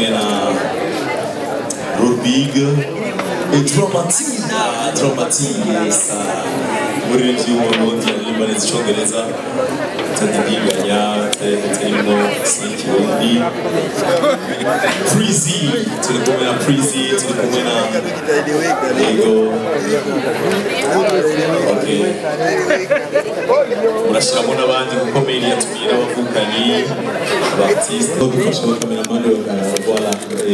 kumwe na Rubig Traumatine muri review y'umurundi aririmba neza icongereza atadibiganya atarimo Kirundi Prizi turi kumwe na Prizi turi kumwe na Lego okay urashiramo n'abandi kuko mail yatumira abavukanyi abartiste dufasha abakameramani voilà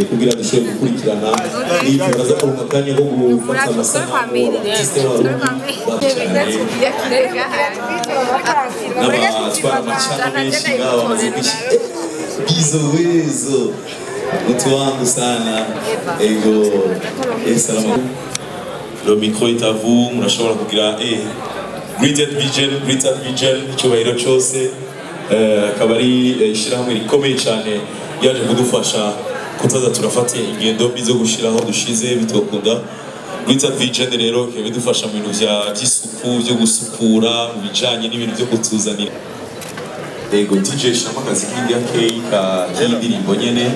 kugira dushobore gukurikirana n'ibibazo ko mu kanya ko gufata amasanamu abartiste n'abatwara amacana menshi ngaho bamaze gushyira bizowezo mtu wangu sana ego salama le micro est à vous murashobora kugira Greater Vision icyubahiro cyose akaba ari ishyirahamwe rikomeye cyane yaje kudufasha kutaza turafata ingendo mbi zo gushyiraho dushize bitokunda Greater Vision rero ikaba idufasha mu bintu by'isuku byo gusukura mu bijyanye n'ibintu byo kutuzanira ego DJ shama akazi k'indi ka y'indirimbo nyene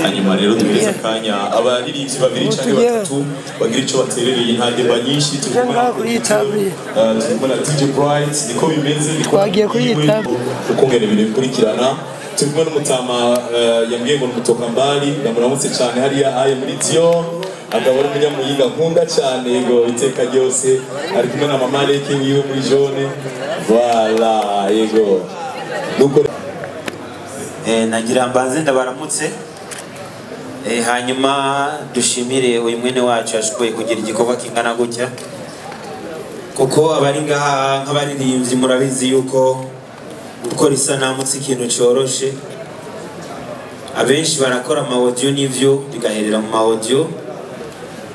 hanyuma rero duhereza akanya abaririmbyi babiri cyangwa batatu bagira icyo baterereye nta demba nyinshi turikubona DJ Bright niko bimeze twagiye kuyitaba ukongera ibintu bikurikirana turi kumwe n'umutama yambwiye ngo n'umutoka mbali ndamuramutse cyane hariya aye muri Dion akaba ari umunyamuyinga nkunda cyane ngo iteka ryose ari kumwe na mama Leke wiwe muri Jaune voilà yego nagira mbanze ndabaramutse hanyuma dushimire uyu mwene wacu yashoboye kugira igikorwa kingana gutya kuko abari ngaha nk'abaririmbyi murabizi yuko gukora isanamu si ikintu cyoroshe abenshi barakora ama-audio n'ivyo bigaherera mu ma-audio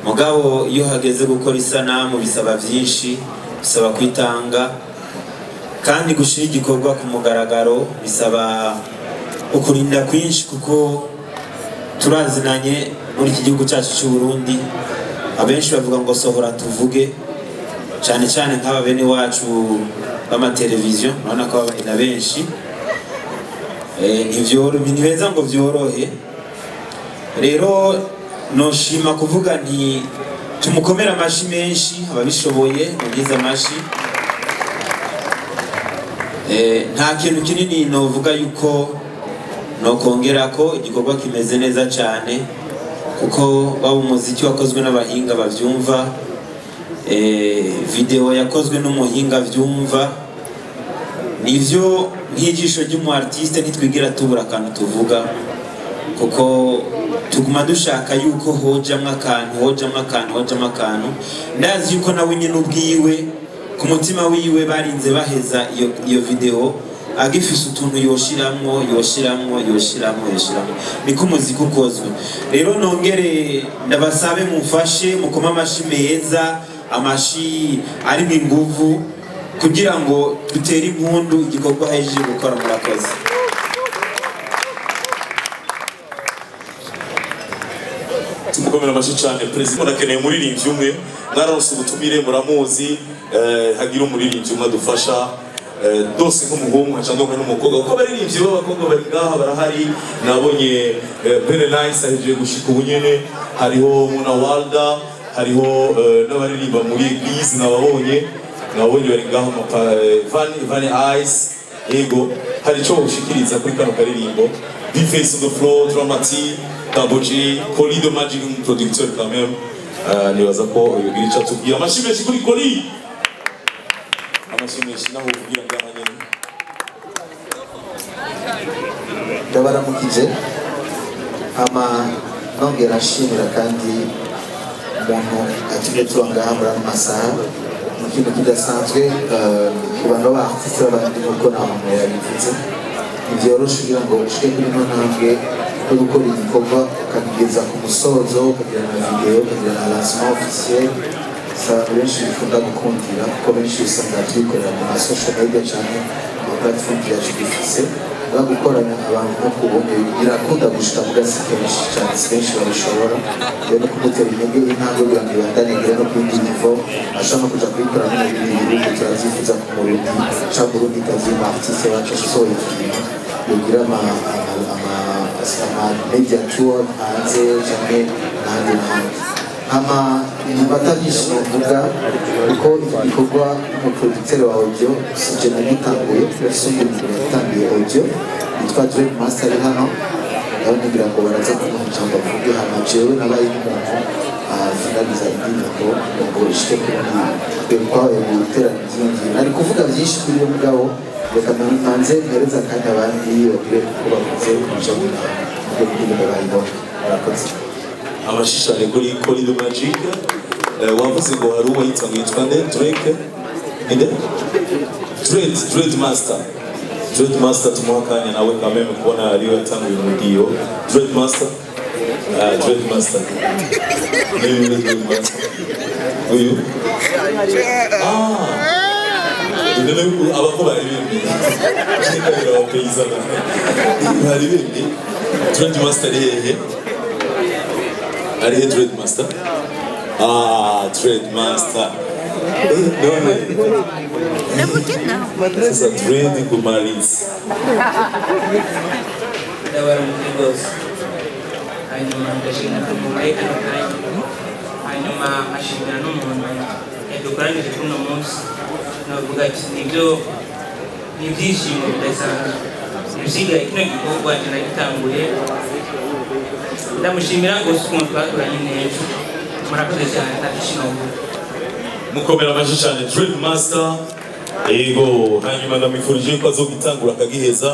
mugabo iyo hageze gukora isanamu bisaba byinshi bisaba kwitanga kandi gushira igikorwa ku mugaragaro bisaba ukurinda kwinshi kuko turazinanye muri iki gihugu cyacu cy'u Burundi abenshi bavuga ngo sohora tuvuge cyane cyane nk'aba bene wacu b'amateleviziyo urabona ko babana benshi ntibeza ngo byorohe rero noshima kuvuga nti tumukomera amashi menshi ababishoboye mugize amashi nta kintu kinini novuga yuko nokongera ko igikorwa kimeze neza cyane kuko waba umuziki wakozwe n'abahinga bavyumva video yakozwe n'umuhinga vyumva nivyo nk'ijisho ry'umu artiste ntitwigira tubura akantu tuvuga kuko tuguma dushaka yuko hojamwe akantu ndazi yuko nawe nyine ubwiwe ku mutima wiwe barinze baheza iyo video agifise utuntu yoshiramwo niko umuziki ukozwe rero nongere ndabasabe mufashe mukoma amashi meza amashi arimo inguvu kugira ngo dutere impundu igikorwa hejeje gukora murakoze tumukomera amashi cyane president murakeneye umuririmbyi umwe mwaronse ubutumire muramuzi hagira umuririmbyi umwe adufasha dose nk'umuhungu hacandonka n'umukobwa kuko abaririmbyi b'abakobwa bari ngaha barahari nabonye Very Nice ahejeje gushika ubunyene hariho Muna Walda hariho n'abaririmba muri Eglise nabonye bari ngaho Vani Ice ego hari icyo ushikiriza kuri kano karirimbo Big Face on the Floor Dramati Double J Colido Magic producteur quand même nibaza ko yogira icyo atubwira amashi menshi kuri Coli amashimishije naho kugira ngaha nyene ndabaramukije ama nongera nshimira kandi umuntu agiye turangaha muri amasaha mu kintu kidasanzwe ku bantu b'abartiste b'abandi nk'uko nta muntu yabivuze ntivyoroshe kugira ngo ushike kuri ino ntambwe yo gukora igikorwa ukabigeza ku musozo ukagira na video ukagira na lancement officiel benshi bikunda gukundira kuko benshi usanga tubikorera mu masosho media cyane mu platform yacu dufise no gukorana abantu nko kubona birakunda gushika mu gasi kenshi cyane benshi babishobora rero kumutera intege intambwe kugira ngo ibandanye igere no ku yindi nivo ashaka kuja kubikora mu bihugu turazifuza ku Burundi cyangwa Burundi kazi mu artiste wacu asohoye ikintu yogira ama media tour hanze cyane n'ahandi n'ahandi batabyishimo vuga kuko igikorwa umuproducteur wa audio sije nagitanguye yasumbuye yatangiye audio yitwa Dread Master hano ngira ngo baraza kumujamba vuga hano jewe nabaye umuntu finaliza indirimbo ngo ishike kuri kwa gutera byinshi nari kuvuga byinshi kuri uyu mugabo reka manze ngereza kandi abandi bagire kuko bavuze kujabura ibyo barimo barakoze abashishane kuri Corridor Magic wavuze ngo hari uwo yitwa nde Drake inde Dread Master tumwakanya nawe kameme kubona ariyo yatanguye umudiyo Dread Master uyu abako bari bimbi bari bimbi Dread Master hehe Ariye Dread Master? Dread Master. Sasa Dread kumaris. Dalam bos. Hanya kesini kembali hanya masihnya nomor. Itu kan itu pun nomor. Nah bukan itu sih biasa. Sehingga itu kita buat lagi tambah. Ndamushimira gose ukuntu twakoranye neza murakoze cyane ndabishimira mukomera amashyi cyane Dread Master yego hanyuma ndamwifurije ko azogitangura akagiheza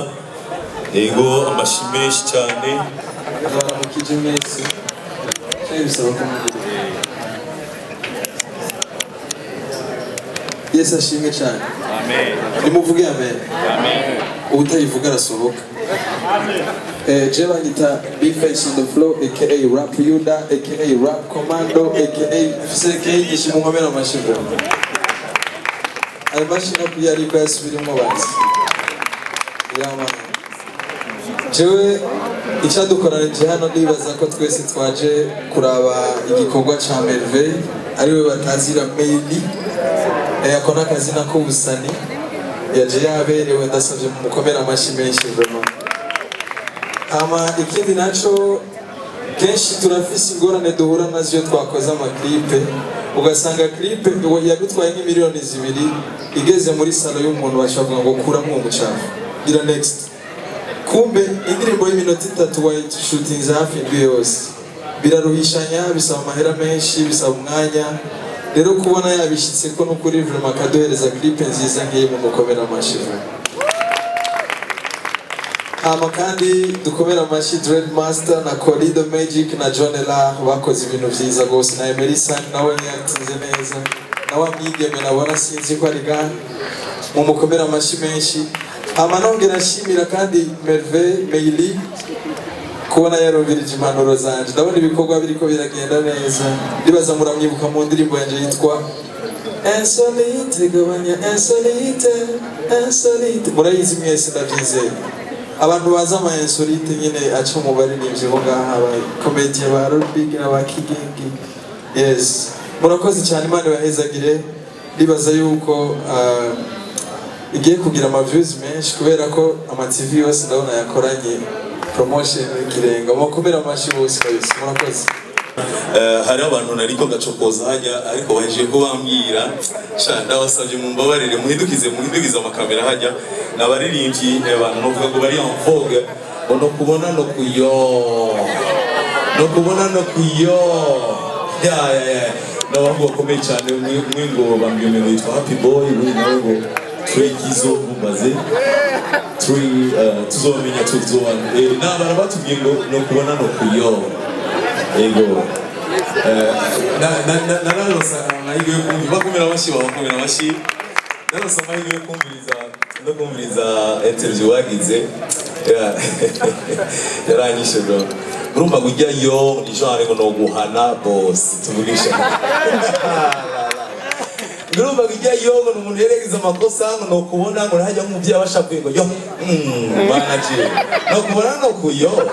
yego amashyi menshi cyane baramukije mwese bisaba ko Yesu ashimwe cyane amen nimuvuge amen amen ubutayivuga arasohoka Jeva nita Big Face on the floor, aka Rap Yuda, aka Rap Commando, aka FCK Yishimu Nkomera Mashigo. Ayo mashina kuyari best birimo bazi. Yama. Jewe icyadukorana hano nibaza ko twese twaje kuraba igikorwa ca Merveille ariwe batazira Meili. Akona akazina k'ubusani. Yaje yaberewe ndasavye mu mukomera amashi menshi vraiment. Ikindi naco kenshi turafise ingorane duhura nazo twakoze amaklipe ugasanga clip yagutwaye nk'imiliyoni 2 igeze muri salo y'umuntu bashavuga ngo kuramo umucafu gira next kumbe indirimbo y'iminota 3 wayishutinze hafi indwi yose biraruhishanya bisaba amahera menshi bisaba umwanya rero kubona yabishitse ko no kuri vraiment kadohereza clip nziza nk'iyi mu mukomera amashivu kandi dukomera amashi Dread Master na Corridor Magic na John Ella bakoze ibintu byiza gose na Emerson nawe yatinze neza nawe amigeme nabona sinzi ko ari ga mu mukomera amashi menshi nongera ashimira kandi Merveille Meili kubona yarovirije impanuro zanje ndabona ibikorwa biriko biragenda neza ndibaza muramwibuka mu ndirimbo yanje yitwa Insolite gabanya insolite murayizi mwese ndabyizeye abantu baza ama insolite nyine aca mu baririmbyi bo ngaha aba comedian ba Big na ba Kigingi yes murakoze cyane Imana bahezagire ndibaza yuko igiye kugira ama views menshi kubera ko ama TV yose ndabona yakoranye promotion ikirenga mukomera amashi bose kabisa murakoze hari abantu nariko gacokoza hajya ariko baje ko bambwira cyane abasavye mu mbabarire muhindukize amakamera hajya nabaririmbyi abantu novuga ngo bari en vogue no kubona no kuyo ya nabavuga komeye cyane mwingo bambwiye ngo yitwa Happy Boy nawe ngo twekizo mubaze tuzomenya nabara batubwiye ngo no kubona no kuyo ego nararosa amahirwe yo kumva bakomera amashyi nararosa amahirwe yo kumviriza interview wagize yaranyishe bro urumva kujya yo ni genre ngo no guhana boss tuvugisha urumva kujya yo ngo umuntu yerekeza amakosa ngo no kubona ngo hajya nk'umuvyi abashaka ngo yo manaje no kubona no kuyo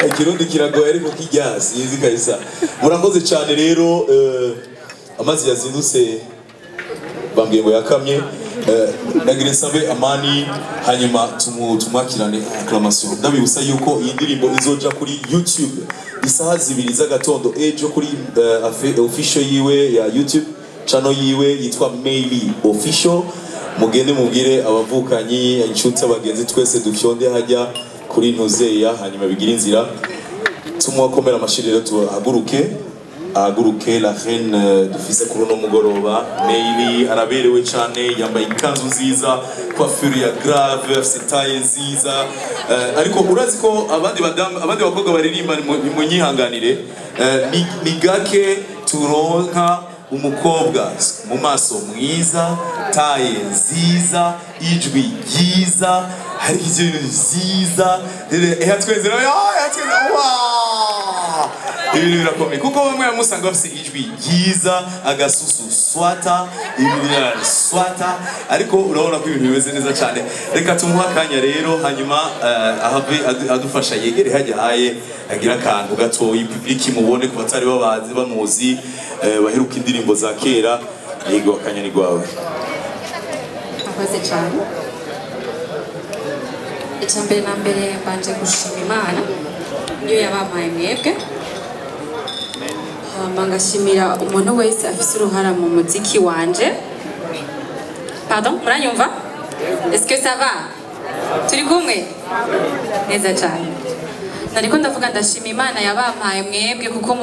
ikirundi kiragoye ariko kijyasi yizi kabisa murakoze cyane rero amazi yazindutse bambwiye ngo yakamye nagira nsabe Amani hanyuma tumwakirane acclamation ndabibutsa yuko iyi ndirimbo izoja kuri YouTube isaha 2 z'agatondo ejo kuri official yiwe ya YouTube channel yiwe yitwa Maily Official mugende mubwire abavukanyi inshuti abagenzi twese dufyonde hajya kuri Ntuzeya hanyuma bigira inzira tumwakomera amashiriro ahaguruke la reine dufise kuri uno mugoroba Maily araberewe cyane yambaye ikanzu nziza coiffure ya grave afite taille nziza ariko urazi ko abandi bakobwa baririmba munyihanganire ni gake turonka umukobwa mu maso mwiza taille nziza ijwi ryiza hari ikintu nziza twenzera ibintu birakomeye kuko bamwe bamusanga bafite ijwi ryiza agasusu swata ibintu swata ariko urabona ko ibintu bimeze neza cyane reka tumuha akanya rero hanyuma ahave adufasha yegere hajya haye agira akantu gatoyi public mubone ku batari babazi bamuzi baheruka indirimbo za kera yego akanya ni gwawe akoze cyane icyambere na mbere banje gushima Imana niyo yabampaye mwebwe ngashimira umuntu wese afite uruhara mu muziki wanje. Pardon, muranyumva? Est-ce que ça va? Turi kumwe? Neza cyane. Nariko ndavuga ndashima Imana yabampaye mwebwe kuko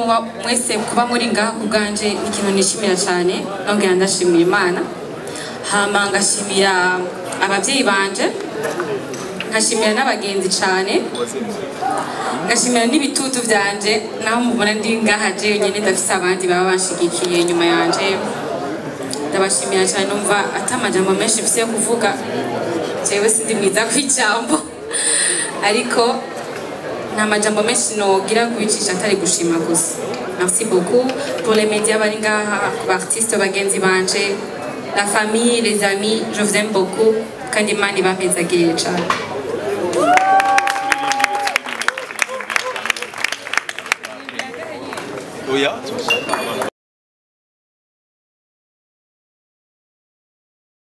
mwese kuba muri ngaha kubganje ikintu nishimira cyane nongera ndashimira Imana. Hama ngashimira abavyeyi banje nkashimira n'abagenzi cyane ngashimira n'ibitutu byanje naho mubona ndi ngaha je nyene ndafise abandi baba banshigikiye nyuma yanje ndabashimira cyane numva atamajambo menshi mfise yo kuvuga jewe sindi mwiza kw'ijambo ariko nta majambo menshi nogira kubicisha atari gushima gusa. Merci beaucoup pour les médias bari ngaha ku artistes bagenzi banje la famille les amis je vous aime beaucoup kandi Imana ibapezagirire cyane. Oh yeah?